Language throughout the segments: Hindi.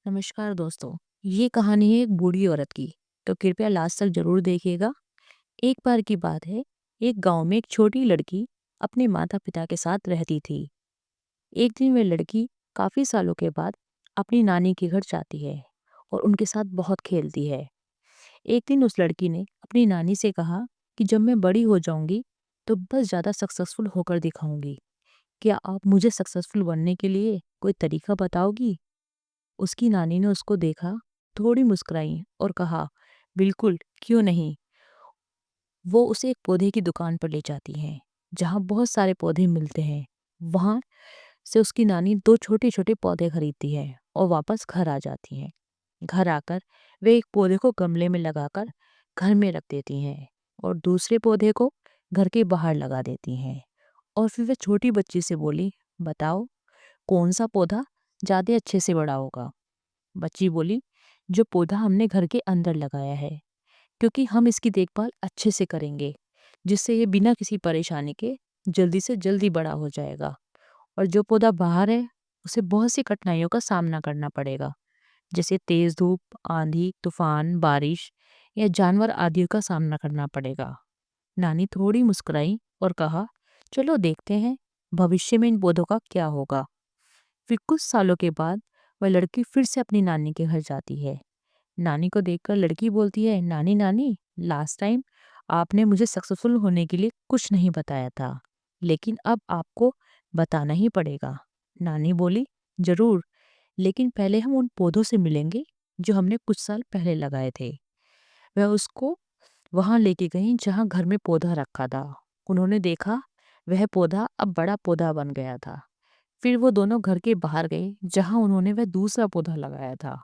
नमस्कार दोस्तों। ये कहानी है एक बूढ़ी औरत की। तो कृपया लास्ट तक जरूर देखिएगा। एक बार की बात है। एक गांव में एक छोटी लड़की अपने माता पिता के साथ रहती थी। एक दिन वह लड़की काफी सालों के बाद अपनी नानी के घर जाती है और उनके साथ बहुत खेलती है। एक दिन उस लड़की ने अपनी नानी से कहा कि जब मैं बड़ी हो जाऊंगी तो बस ज्यादा सक्सेसफुल होकर दिखाऊंगी। क्या आप मुझे सक्सेसफुल बनने के लिए कोई तरीका बताओगी? उसकी नानी ने उसको देखा, थोड़ी मुस्कुराई और कहा, बिल्कुल, क्यों नहीं। वो उसे एक पौधे की दुकान पर ले जाती हैं, जहाँ बहुत सारे पौधे मिलते हैं। वहाँ से उसकी नानी दो छोटे छोटे पौधे खरीदती है और वापस घर आ जाती हैं। घर आकर वे एक पौधे को गमले में लगाकर घर में रख देती हैं और दूसरे पौधे को घर के बाहर लगा देती हैं। और फिर वे छोटी बच्ची से बोली, बताओ, कौन सा पौधा ज्यादा अच्छे से बड़ा होगा? बच्ची बोली, जो पौधा हमने घर के अंदर लगाया है, क्योंकि हम इसकी देखभाल अच्छे से करेंगे, जिससे ये बिना किसी परेशानी के जल्दी से जल्दी बड़ा हो जाएगा। और जो पौधा बाहर है, उसे बहुत सी कठिनाइयों का सामना करना पड़ेगा, जैसे तेज धूप, आंधी, तूफान, बारिश या जानवर आदि का सामना करना पड़ेगा। नानी थोड़ी मुस्कुराई और कहा, चलो देखते हैं भविष्य में इन पौधों का क्या होगा। फिर कुछ सालों के बाद वह लड़की फिर से अपनी नानी के घर जाती है। नानी को देखकर लड़की बोलती है, नानी नानी, लास्ट टाइम आपने मुझे सक्सेसफुल होने के लिए कुछ नहीं बताया था, लेकिन अब आपको बताना ही पड़ेगा। नानी बोली, जरूर, लेकिन पहले हम उन पौधों से मिलेंगे जो हमने कुछ साल पहले लगाए थे। वह उसको वहां लेके गई जहां घर में पौधा रखा था। उन्होंने देखा, वह पौधा अब बड़ा पौधा बन गया था। फिर वो दोनों घर के बाहर गए जहां उन्होंने वह दूसरा पौधा लगाया था।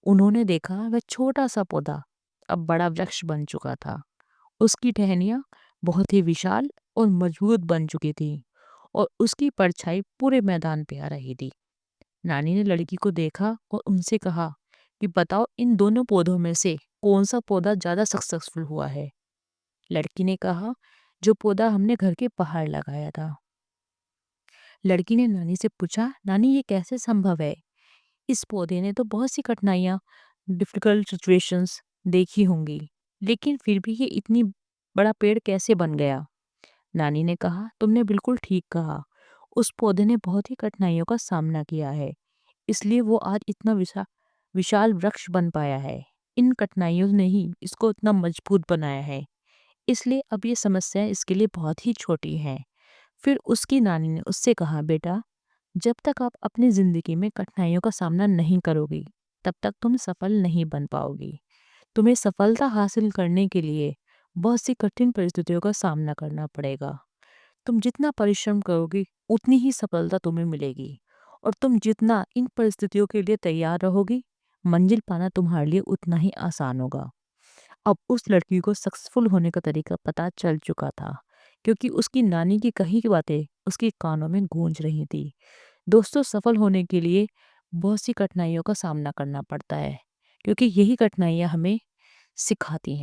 उन्होंने देखा, वह छोटा सा पौधा अब बड़ा वृक्ष बन चुका था। उसकी टहनियां बहुत ही विशाल और मजबूत बन चुकी थी और उसकी परछाई पूरे मैदान पे आ रही थी। नानी ने लड़की को देखा और उनसे कहा कि बताओ, इन दोनों पौधों में से कौन सा पौधा ज्यादा सक्सेसफुल हुआ है? लड़की ने कहा, जो पौधा हमने घर के बाहर लगाया था। लड़की ने नानी से पूछा, नानी, ये कैसे संभव है? इस पौधे ने तो बहुत सी कठिनाइयाँ, डिफिकल्ट सिचुएशंस देखी होंगी, लेकिन फिर भी ये इतनी बड़ा पेड़ कैसे बन गया? नानी ने कहा, तुमने बिल्कुल ठीक कहा। उस पौधे ने बहुत ही कठिनाइयों का सामना किया है, इसलिए वो आज इतना विशाल वृक्ष बन पाया है। इन कठिनाइयों ने ही इसको इतना मजबूत बनाया है, इसलिए अब ये समस्या इसके लिए बहुत ही छोटी है। फिर उसकी नानी ने उससे कहा, बेटा, जब तक आप अपनी जिंदगी में कठिनाइयों का सामना नहीं करोगी, तब तक तुम सफल नहीं बन पाओगी। तुम्हें सफलता हासिल करने के लिए बहुत सी कठिन परिस्थितियों का सामना करना पड़ेगा। तुम जितना परिश्रम करोगी, उतनी ही सफलता तुम्हें मिलेगी। और तुम जितना इन परिस्थितियों के लिए तैयार रहोगी, मंजिल पाना तुम्हारे लिए उतना ही आसान होगा। अब उस लड़की को सक्सेसफुल होने का तरीका पता चल चुका था, क्योंकि उसकी नानी की कही की बातें उसके कानों में गूंज रही थी। दोस्तों, सफल होने के लिए बहुत सी कठिनाइयों का सामना करना पड़ता है, क्योंकि यही कठिनाइयां हमें सिखाती हैं।